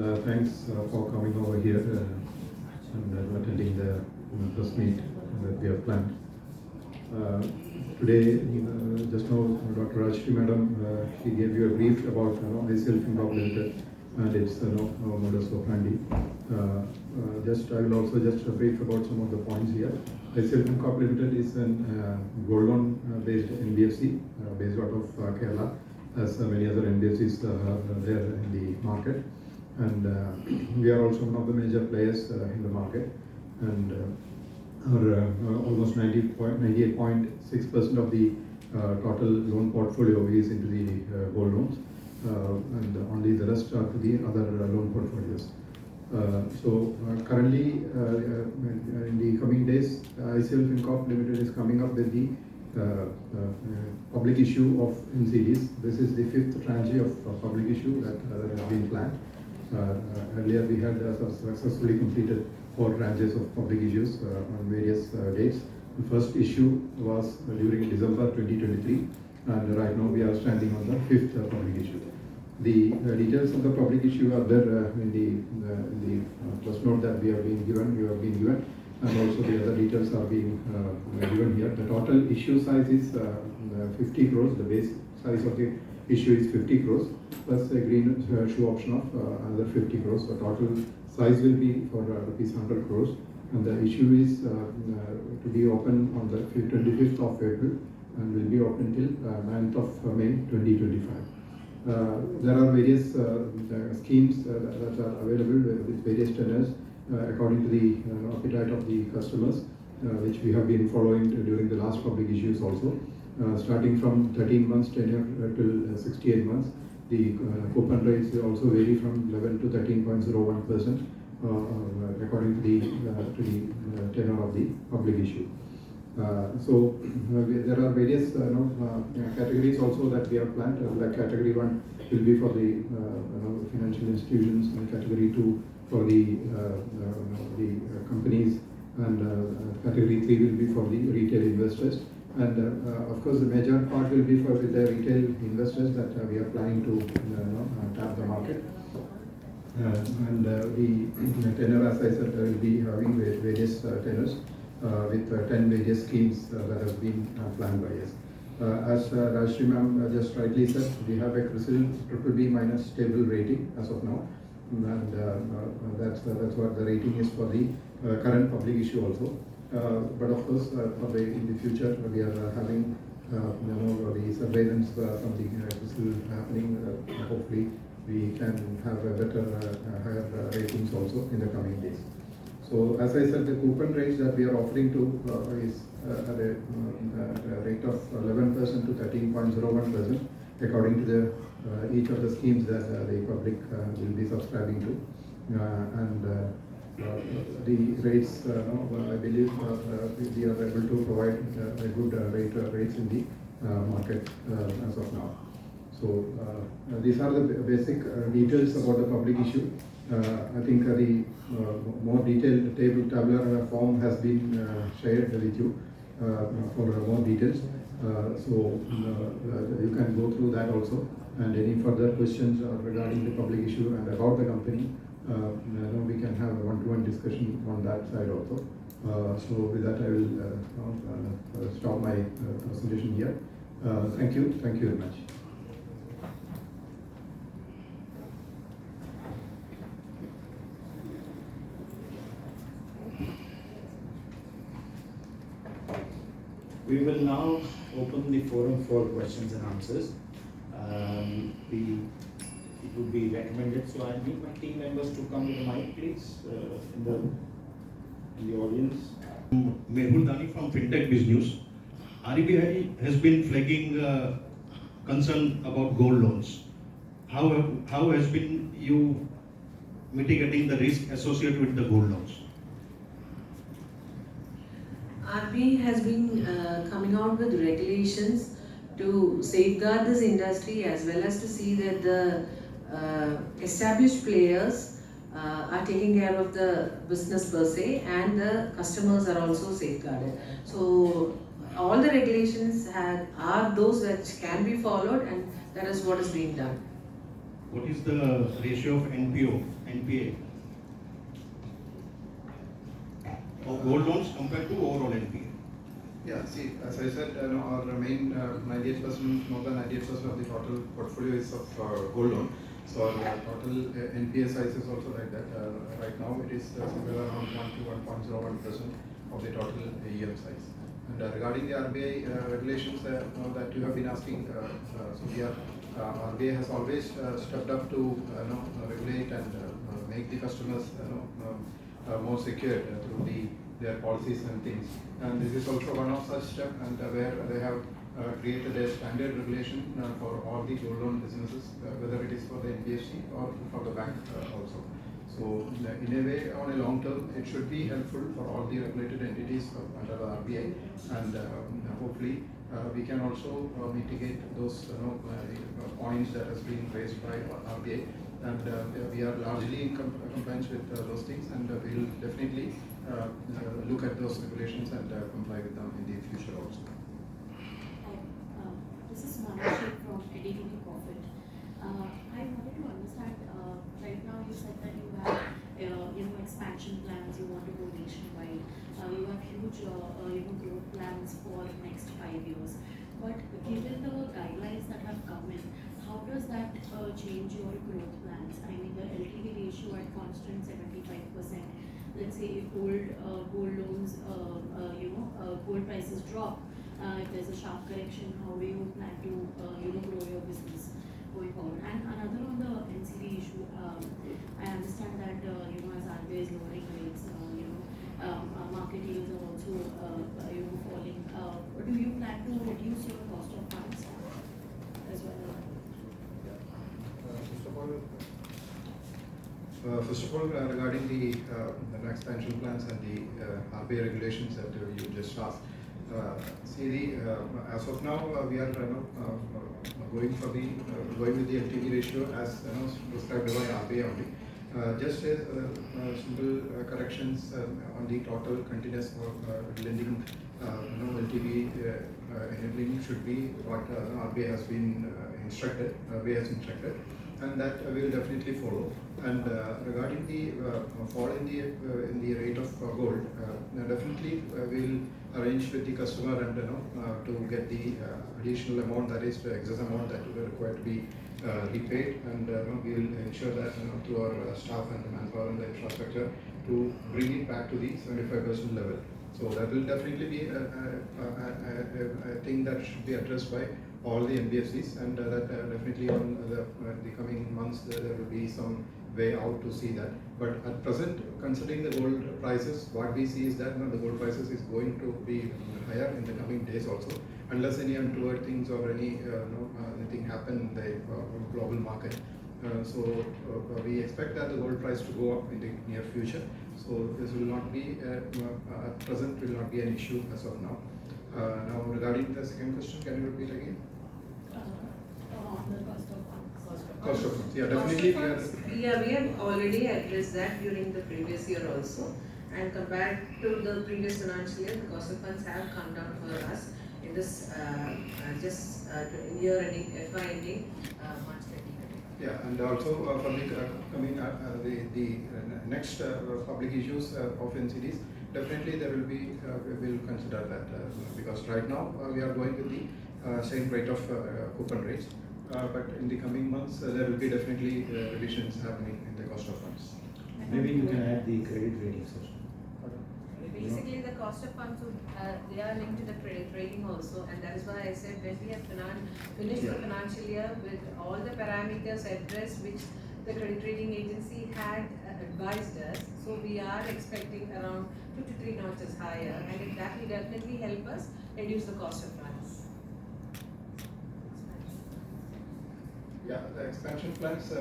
Thanks for coming over here and attending the press meet that we have planned. Today, just now, Dr. Rajshri Madam, she gave you a brief about ICL Fincorp Limited and its modus operandi. I will also just brief about some of the points here. ICL Fincorp Limited is a gold loan based NBFC based out of Kerala, as many other NBFCs are there in the market. And we are also one of the major players in the market, and our almost 98.6% of the total loan portfolio is into the gold loans, and only the rest are to the other loan portfolios. Currently, in the coming days, ICL Fincorp Limited is coming up with the public issue of NCDs. This is the 5th tranche of public issue that has been planned. Earlier we had successfully completed 4 tranches of public issues on various dates. The first issue was during December 2023, and right now we are standing on the 5th public issue. The details of the public issue are there in the first note that we have been given, and also the other details are being given here. The total issue size is 50 crores. The base size of the issue is 50 crores plus a green shoe option of another 50 crores. So total size will be for rupees 100 crores, and the issue is to be open on the 25th of April and will be open till 9th of May 2025. There are various schemes that are available with various tenors according to the appetite of the customers, which we have been following during the last public issues also. Starting from 13 months tenure till 68 months. The coupon rates also vary from 11 to 13.01% according to the tenure of the public issue. There are various categories also that we have planned. Like category 1 will be for the financial institutions, and category 2 for the companies, and category 3 will be for the retail investors. And of course, the major part will be for the retail investors that we are planning to tap the market. And the tenor, as I said, will be having various tenors with 10 various schemes that have been planned by us. As Rajshri Ma'am just rightly said, we have a CRISIL BBB- stable rating as of now, and that's what the rating is for the current public issue also. But of course, in the future, we are having the surveillance from the CRISIL happening. Hopefully, we can have a better, higher ratings also in the coming days. So, as I said, the coupon rates that we are offering to is at a rate of 11% to 13.01% according to the each of the schemes that the public will be subscribing to, and the rates, I believe we are able to provide a good rates in the market as of now. So these are the basic details about the public issue. I think the more detailed tabular form has been shared with you for more details. So you can go through that also, and any further questions regarding the public issue and about the company, we can have a one-to-one discussion on that side also. So with that, I will stop my presentation here. Thank you very much. We will now open the forum for questions and answers. It would be recommended, so I need my team members to come to the mic, please, in the audience. Mehul Dani from Fintech Biz News. RBI has been flagging concern about gold loans. How has been you mitigating the risk associated with the gold loans? RBI has been coming out with regulations to safeguard this industry, as well as to see that the established players are taking care of the business per se, and the customers are also safeguarded. So all the regulations are those which can be followed, and that is what is being done. what is the ratio of NPA of gold loans compared to overall NPA? Yeah, see, as I said, our main 98%, more than 98% of the total portfolio is of gold loan. So our total NPA size is also like that. Right now it is somewhere around 1 to 1.01% of the total AUM size. And regarding the RBI regulations that you have been asking, so we are, RBI has always stepped up to regulate and make the customers more secure through their policies and things. And this is also one of such steps, and where they have created a standard regulation for all the gold loan businesses, whether it is for the NBFC or for the bank also. So in a way, on a long term, it should be helpful for all the regulated entities under the RBI, and hopefully we can also mitigate those points that has been raised by RBI, and we are largely in compliance with those things, and we will definitely look at those regulations and comply with them in the future also. This is Manashik from NCD Profit. I wanted to understand, right now you said that you have expansion plans, you want to go nationwide, you have huge growth plans for the next 5 years. But given the guidelines that have come in, how does that change your growth plans? I mean, the LTV ratio at constant 75%. Let's say if gold loans, gold prices drop, if there's a sharp correction, how do you plan to grow your business going forward? And another on the NCD issue, I understand that as RBI is lowering rates, market yields are also falling. Do you plan to reduce your cost of funds as well? First of all, regarding the expansion plans and the RBI regulations that you just asked, as of now we are going with the LTV ratio as prescribed by RBI only. Just as simple corrections on the total continuous lending LTV enabling should be what RBI has been instructed. And that we will definitely follow. And regarding the fall in the rate of gold, definitely we will arrange with the customer and to get the additional amount, that is the excess amount that will require to be repaid, and we will ensure that through our staff and the manpower and the infrastructure to bring it back to the 75% level. So that will definitely be a thing that should be addressed by all the NBFCs, and that definitely on the coming months there will be some way out to see that. But at present, considering the gold prices, what we see is that the gold prices is going to be higher in the coming days also, unless any untoward things or anything happen in the global market. So we expect that the gold price to go up in the near future. So this will not be at present will not be an issue as of now. Now regarding the second question, can you repeat again? On the cost of funds. Cost of funds, yeah, definitely we are. Yeah, we have already addressed that during the previous year also, and compared to the previous financial year, the cost of funds have come down for us in this year ending, FY ending March 2020. Yeah, and also for the coming the next public issues of NCDs, definitely there will be we will consider that because right now we are going with the same rate of coupon rates, but in the coming months there will be definitely revisions happening in the cost of funds. Maybe you can add the credit rating section. Basically, the cost of funds would, they are linked to the credit rating also, and that is why I said when we have finished the financial year with all the parameters addressed which the credit rating agency had advised us, so we are expecting around 2 to 3 notches higher, and that will definitely help us reduce the cost of funds. Yeah, the expansion plans,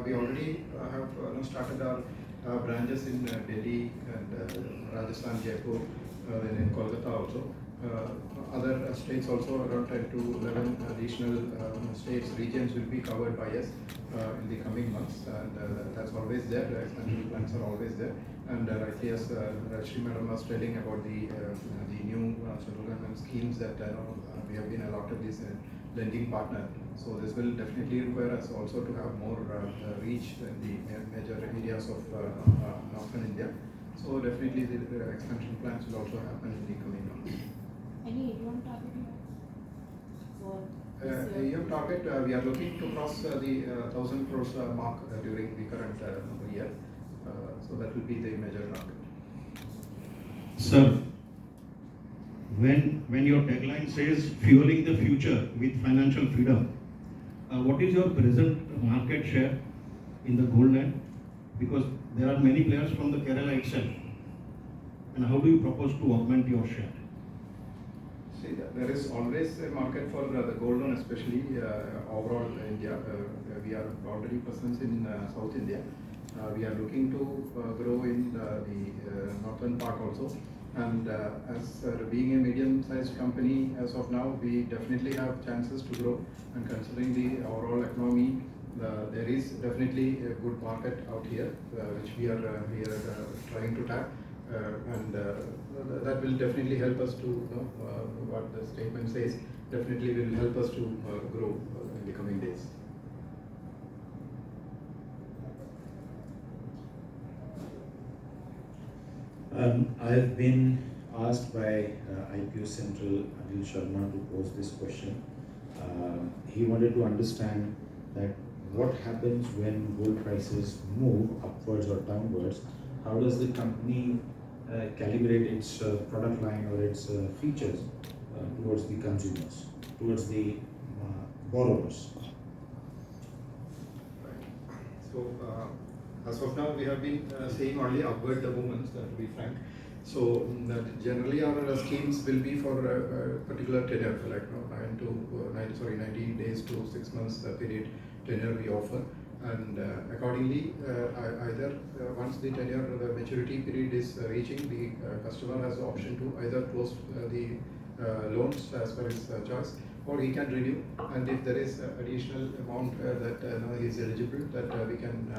we already have started our branches in Delhi and Rajasthan, Jaipur, then in Kolkata also. Other states also, around 10 to 11 additional states, regions will be covered by us in the coming months, and that's always there. The expansion plans are always there. And rightly, as Rajshri Madam was telling about the new central government schemes that we have been allotted this lending partner So this will definitely require us also to have more reach in the major areas of northern India. So definitely the expansion plans will also happen in the coming months. Any AUM target you have for this AUM target, we are looking to cross the 1,000 crores mark during the current year. So that will be the major target. Sir, when your tagline says fueling the future with financial freedom, what is your present market share in the gold land? Because there are many players from the Kerala itself. And how do you propose to augment your share? See, there is always a market for the gold loan, especially overall India. We are already present in South India. We are looking to grow in the northern part also. And as being a medium-sized company as of now, we definitely have chances to grow. And considering the overall economy, there is definitely a good market out here, which we are trying to tap. And that will definitely help us to, what the statement says, definitely will help us to grow in the coming days. I have been asked by IPO Central Anil Sharma to pose this question. He wanted to understand that what happens when gold prices move upwards or downwards. How does the company calibrate its product line or its features towards the consumers, towards the borrowers? So as of now, we have been seeing only upward movements, to be frank. So generally our schemes will be for a particular tenure, like 90 days to 6 months period tenure we offer. And accordingly, either once the tenure, the maturity period is reaching, the customer has the option to either close the loans as per his choice, or he can renew. And if there is additional amount that he is eligible, that we can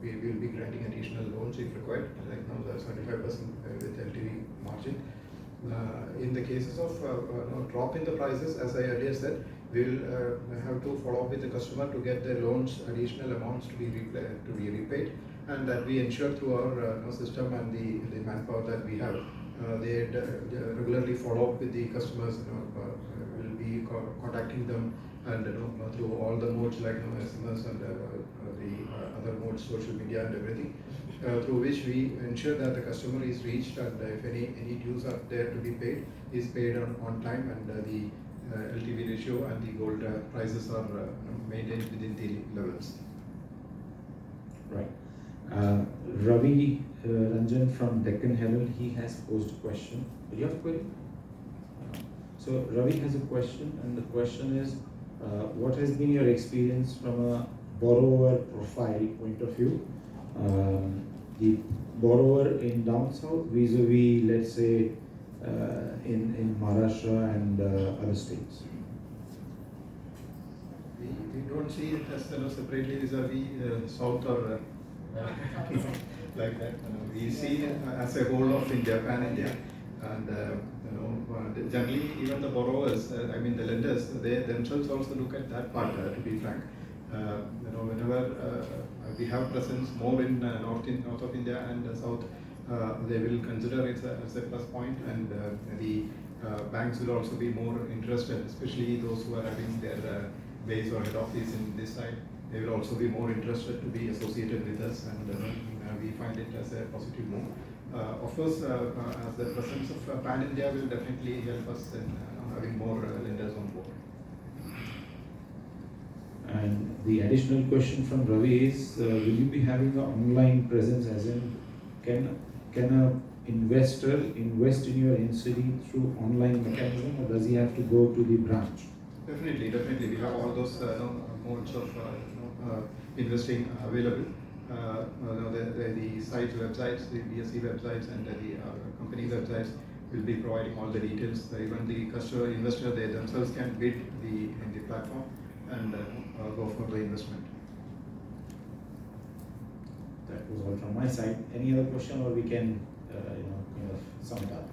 we will be granting additional loans if required, like now the 75% with LTV margin. In the cases of drop in the prices, as I earlier said, we will have to follow up with the customer to get the loans additional amounts to be repaid, and that we ensure through our system and the manpower that we have. They regularly follow up with the customers. Will be contacting them, and through all the modes like SMS and the other modes, social media and everything, through which we ensure that the customer is reached, and if any dues are there to be paid, is paid on time, and the LTV ratio and the gold prices are maintained within the levels. Right. Ravi Ranjan from Deccan Herald, he has posed a question. Do you have a query? So Ravi has a question, and the question is, what has been your experience from a borrower profile point of view? The borrower in down south vis-a-vis, let's say, in Maharashtra and other states. We don't see it as separately vis-a-vis south or like that. We see it as a whole of India, pan-India, and generally even the borrowers, I mean the lenders, they themselves also look at that part. To be frank, whenever we have presence more in north of India and south, they will consider it as a plus point, and the banks will also be more interested, especially those who are having their base or head office in this side. They will also be more interested to be associated with us, and we find it as a positive move. Of course, as the presence of Pan India will definitely help us in having more lenders on board. And the additional question from Ravi is, will you be having an online presence, as in, can an investor invest in your NCD through online mechanism, or does he have to go to the branch? Definitely. We have all those modes of investing available. The sites, websites, the BSE websites, and the company websites will be providing all the details. Even the customer investor, they themselves can bid in the platform and go for the investment. That was all from my side. Any other question, or we can kind of sum it up?